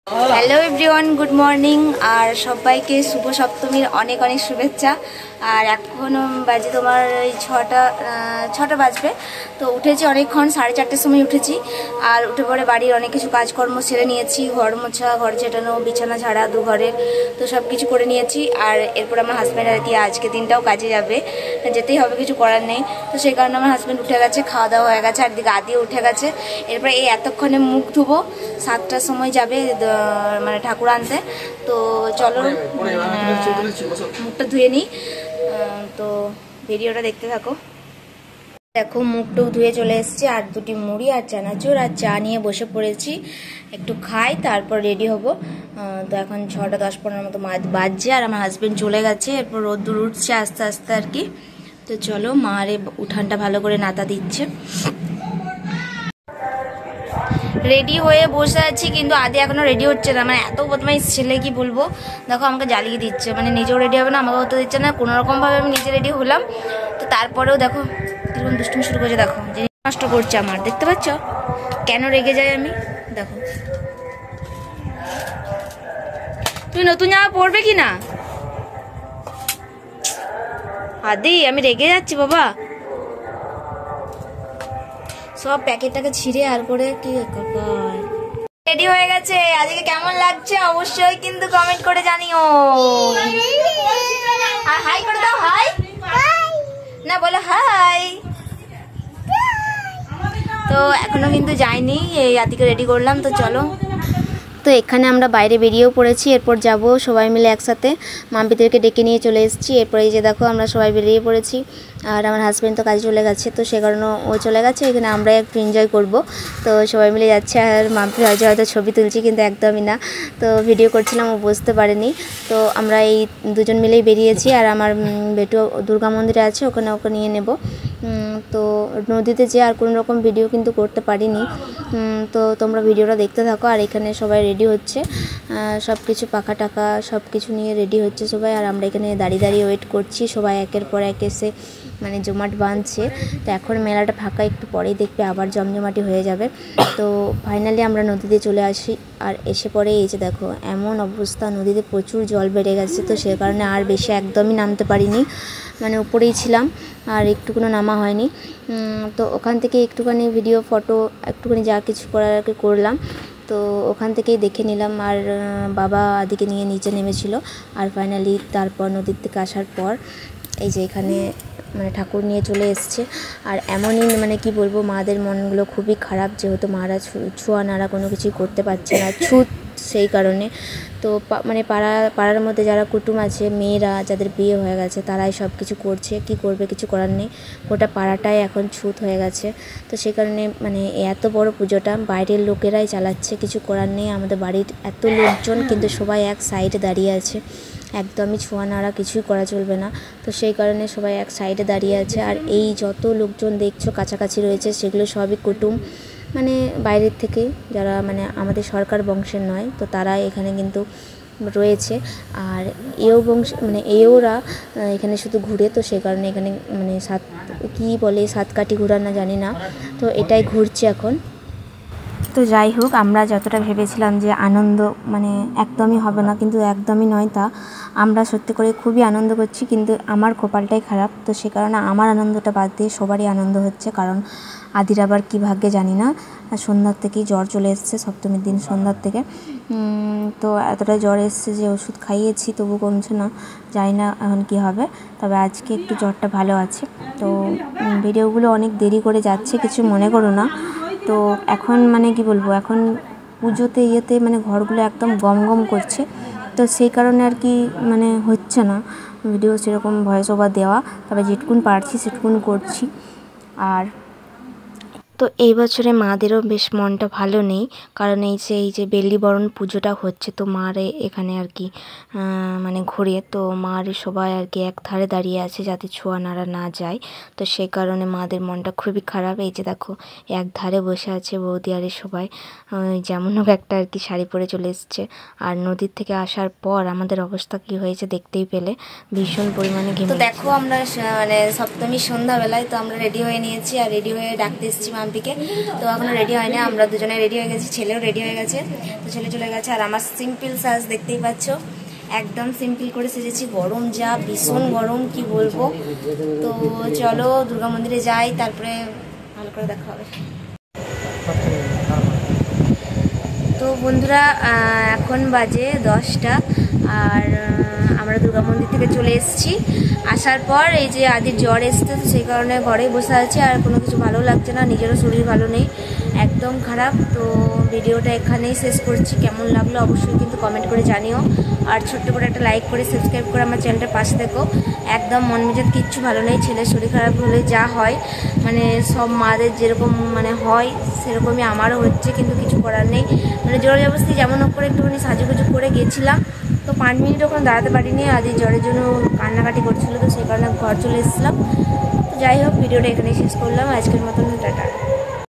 Hello everyone, good morning. আর সবাইকে শুভ সপ্তমীর অনেক অনেক শুভেচ্ছা। আর এখনও বাজে তোমার ওই ছটা বাজবে। তো উঠেছি অনেকক্ষণ, 4:30টার সময় উঠেছি। আর উঠে পরে বাড়ির অনেক কিছু কাজকর্ম সেরে নিয়েছি, ঘর মোছা, ঘর ছেটানো, বিছানা ঝাড়া, ঘরের তো সব কিছু করে নিয়েছি। আর এরপর আমার হাজব্যান্ড আর কি আজকে দিনটাও কাজে যাবে, যেতেই হবে, কিছু করার নেই। তো সেই কারণে আমার হাজব্যান্ড উঠে গেছে, খাওয়া দাওয়া হয়ে গেছে, আর দিকে আদিও উঠে গেছে। এরপরে এই এতক্ষণে মুখ ধুবো, 7টার সময় যাবে মানে ঠাকুর আনতে। তো চলো মুখটা ধুয়ে নিই। তো ভিডিওটা দেখতে থাকো। দেখো মুখটুক ধুয়ে চলে এসেছি, আর দুটি মুড়ি আর চানাচুর আর চা নিয়ে বসে পড়েছি। একটু খাই, তারপর রেডি হব। তো এখন 6:10-15 মতো বাজছে, আর আমার হাজব্যান্ড চলে গেছে। এরপর রোদ্দুর উঠছে আস্তে আস্তে আর কি। তো চলো, মা আরে উঠানটা ভালো করে নাতা দিচ্ছে। রেডি হয়ে বসে আছি, কিন্তু আদি এখনো রেডি হচ্ছে না। মানে এত বদমাইশ ছেলে, কি বলবো। দেখো আমাকে জ্বালিয়ে দিচ্ছে, মানে নিজেও রেডি হবে না, আমাকে হতে দিচ্ছে না। কোনোরকমভাবে আমি নিজে রেডি হলাম, তো তারপরেও দেখো কিরকম দুষ্টুমি শুরু করেছে। দেখো জিনিস নষ্ট করছে আমার, দেখতে পাচ্ছ কেন রেগে যাই আমি। দেখো তুমি নতুন জামা পরবে কি না? আদি আমি রেগে যাচ্ছি বাবা। সব প্যাকেটটাকে ছিঁড়ে আর করে কি কপাল। রেডি হয়ে গেছে, আজকে কেমন লাগছে অবশ্যই কিন্তু কমেন্ট করে জানিও। আর হাই করে দাও, হাই না বলো হাই। তো এখনো কিন্তু যাইনি, এই আদিকে রেডি করলাম। তো চলো, তো এখানে আমরা বাইরে বেরিয়েও পড়েছি। এরপর যাব সবাই মিলে একসাথে, মাম্পিদেরকে ডেকে নিয়ে চলে এসেছি। এরপর এই যে দেখো আমরা সবাই বেরিয়ে পড়েছি। আর আমার হাজব্যান্ড তো কাজে চলে গেছে, তো সে কারণে ও চলে গেছে। এখানে আমরা একটু এনজয় করব। তো সবাই মিলে যাচ্ছে, আর মাম্পি হয়তো ছবি তুলছি, কিন্তু একদমই না। তো ভিডিও করছিলাম, ও বুঝতে পারেনি। তো আমরা এই দুজন মিলেই বেরিয়েছি। আর আমার বেটু দুর্গা মন্দিরে আছে, ওখানে ওকে নিয়ে নেব। তো নদীতে যে আর কোনো রকম ভিডিও কিন্তু করতে পারিনি। তো তোমরা ভিডিওটা দেখতে থাকো। আর এখানে সবাই রেডি হচ্ছে, সব কিছু পাখা টাকা সব কিছু নিয়ে রেডি হচ্ছে সবাই। আর আমরা এখানে দাঁড়িয়ে দাঁড়িয়ে ওয়েট করছি, সবাই একের পর এক এসে মানে জমাট বাঁধছে। তো এখন মেলাটা ফাঁকা, একটু পরেই দেখবে আবার জমজমাটি হয়ে যাবে। তো ফাইনালি আমরা নদীতে চলে আসি। আর এসে পরে এই যে দেখো এমন অবস্থা, নদীতে প্রচুর জল বেড়ে গেছে। তো সে কারণে আর বেশি একদমই নামতে পারিনি, মানে উপরেই ছিলাম, আর একটুকুনো নামা হয়নি। তো ওখান থেকে একটুখানি ভিডিও ফটো একটুখানি যা কিছু করার আর কি করলাম। তো ওখান থেকেই দেখে নিলাম। আর বাবা আদিকে নিয়ে নিচে নেমেছিল। আর ফাইনালি তারপর নদীর থেকে আসার পর এই যে এখানে মানে ঠাকুর নিয়ে চলে এসছে। আর এমনই মানে কি বলবো, মাদের মনগুলো খুবই খারাপ, যেহেতু মারা ছোঁয়া নাড়া কোনো কিছুই করতে পারছে না, ছুত সেই কারণে। তো মানে পাড়ার মধ্যে যারা কুটুম আছে, মেয়েরা যাদের বিয়ে হয়ে গেছে, তারাই সব কিছু করছে, কি করবে, কিছু করার নেই। গোটা পাড়াটাই এখন ছুত হয়ে গেছে। তো সেই কারণে মানে এত বড় পুজোটা বাইরের লোকেরাই চালাচ্ছে, কিছু করার নেই। আমাদের বাড়ির এত লোকজন, কিন্তু সবাই এক সাইডে দাঁড়িয়ে আছে, একদমই ছোঁয়া নাড়া কিছুই করা চলবে না। তো সেই কারণে সবাই এক সাইডে দাঁড়িয়ে আছে। আর এই যত লোকজন দেখছো কাছাকাছি রয়েছে, সেগুলো সবই কুটুম, মানে বাইরের থেকে, যারা মানে আমাদের সরকার বংশের নয়। তো তারা এখানে কিন্তু রয়েছে। আর এও বংশ মানে এওরা এখানে শুধু ঘুরে। তো সেই কারণে এখানে মানে কী বলে, সাতকাঠি ঘোরানো জানি না, তো এটাই ঘুরছে এখন। তো যাই হোক, আমরা যতটা ভেবেছিলাম যে আনন্দ মানে একদমই হবে না, কিন্তু একদমই নয় তা। আমরা সত্যি করে খুবই আনন্দ করছি, কিন্তু আমার কপালটাই খারাপ। তো সে কারণে আমার আনন্দটা বাদ দিয়ে সবারই আনন্দ হচ্ছে, কারণ আদির আবার কী ভাগ্যে জানি না, সন্ধ্যার থেকেই জ্বর চলে এসছে, সপ্তমীর দিন সন্ধ্যার থেকে। তো এতটা জ্বর এসছে যে ওষুধ খাইয়েছি, তবু কমছে না, জানি না এখন কী হবে। তবে আজকে একটু জ্বরটা ভালো আছে। তো ভিডিওগুলো অনেক দেরি করে যাচ্ছে, কিছু মনে করো না। তো এখন মানে কি বলবো, এখন পুজোতে মানে ঘরগুলো একদম গম গম করছে। তো সেই কারণে আর কি মানে হচ্ছে না ভিডিও সেরকম ভয়েস ওভার দেওয়া, তবে যেটুকুন পারছি সেটুকুন করছি। আর তো এই বছরে মাদেরও বেশ মনটা ভালো নেই, কারণ এই যে বেল্লিবরণ পুজোটা হচ্ছে, তো মার এখানে আর কি মানে ঘুরে, তো মার সবাই আর কি এক ধারে দাঁড়িয়ে আছে যাতে ছোঁয়া নাড়া না যায়। তো সেই কারণে মাদের মনটা খুবই খারাপ। এই যে দেখো এক ধারে বসে আছে বৌদি আরে সবাই, যেমন হোক একটা আর কি শাড়ি পরে চলে এসছে। আর নদীর থেকে আসার পর আমাদের অবস্থা কি হয়েছে দেখতেই পেলে, ভীষণ পরিমাণে ঘেমে। তো দেখো আমরা মানে সপ্তমী সন্ধ্যাবেলায় তো আমরা রেডি হয়ে নিয়েছি, আর রেডি হয়ে ডাকতে এসেছি মাম্পিকে। তো এখনও রেডি হয়নি, আমরা দুজনে রেডি হয়ে গেছি, ছেলেও রেডি হয়ে গেছে। তো ছেলে চলে গেছে, আর আমার সিম্পল সাজ দেখতেই পাচ্ছ, একদম সিম্পল করে সেজেছি। গরম যা, ভীষণ গরম কি বলবো। তো চলো দুর্গা মন্দিরে যাই, তারপরে ভালো করে দেখা হবে। তো বন্ধুরা এখন বাজে 10টা, আর আমরা দুর্গা মন্দির থেকে চলে এসেছি। আসার পর এই যে আদির জ্বর এসছে, তো সেই কারণে ঘরেই বসে আছি, আর কোনো কিছু ভালো লাগছে না, নিজেরও শরীর ভালো নেই, একদম খারাপ। তো ভিডিওটা এখানেই শেষ করছি, কেমন লাগলো অবশ্যই কিন্তু কমেন্ট করে জানিও, আর ছোট্ট করে একটা লাইক করে সাবস্ক্রাইব করে আমার চ্যানেলটা পাশে দেখো। একদম মন মেজাজ কিচ্ছু ভালো নেই, ছেলের শরীর খারাপ হলে যা হয়, মানে সব মাদের যেরকম মানে হয় সেরকমই আমারও হচ্ছে, কিন্তু কিছু করার নেই। মানে জোর জবরদস্তি যেমন হোক করে একটুখানি সাজুগুজু করে গেছিলাম, তো 5 মিনিট ওখানে দাঁড়াতে পারিনি, আদি জ্বরের জন্য কান্নাকাটি করছিল, তো সেই কারণে ঘর চলে এসেছিলাম। তো যাই হোক, ভিডিওটা এখানেই শেষ করলাম, আজকের মতন টাটা।